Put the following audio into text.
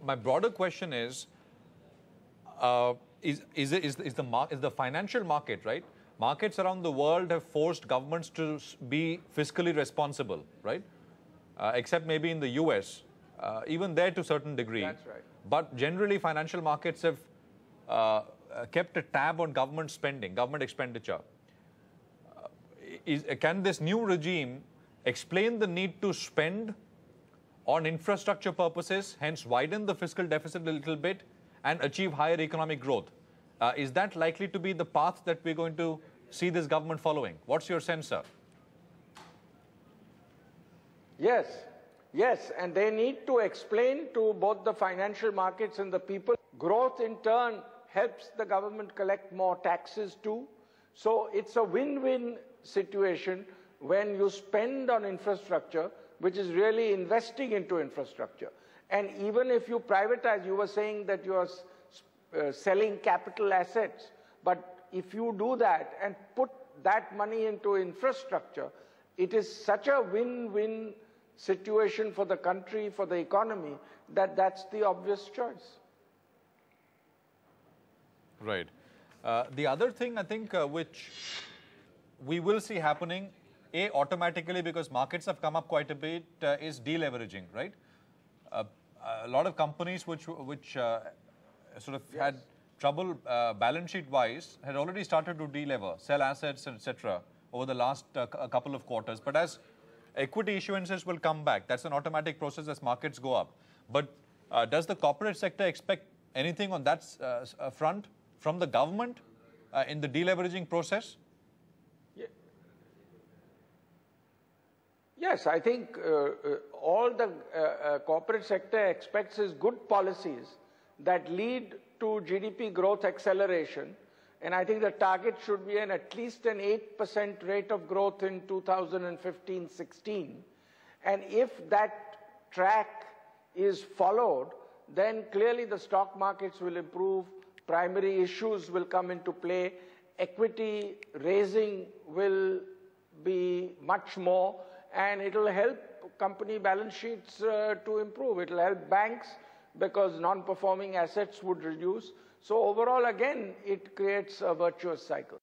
My broader question is the financial market, right? Markets around the world have forced governments to be fiscally responsible, right? Except maybe in the US, even there to a certain degree. That's right. But generally, financial markets have kept a tab on government spending, government expenditure. Can this new regime explain the need to spend on infrastructure purposes, hence widen the fiscal deficit a little bit and achieve higher economic growth? Is that likely to be the path that we're going to see this government following? What's your sense, sir? Yes, and they need to explain to both the financial markets and the people. Growth in turn helps the government collect more taxes too. So it's a win-win situation when you spend on infrastructure, which is really investing into infrastructure. And even if you privatize, you were saying that you are selling capital assets, but if you do that and put that money into infrastructure, it is such a win-win situation for the country, for the economy, that that's the obvious choice. Right. The other thing I think which we will see happening, automatically because markets have come up quite a bit, is deleveraging, right? A lot of companies which sort of had trouble balance sheet wise had already started to delever, sell assets, etc. over the last a couple of quarters. But as equity issuances will come back, that's an automatic process as markets go up. But does the corporate sector expect anything on that front from the government in the deleveraging process? Yes, I think all the corporate sector expects is good policies that lead to GDP growth acceleration. And I think the target should be at least an 8% rate of growth in 2015-16. And if that track is followed, then clearly the stock markets will improve, primary issues will come into play, equity raising will be much more, and it will help company balance sheets to improve. It will help banks because non-performing assets would reduce. So overall, again, it creates a virtuous cycle.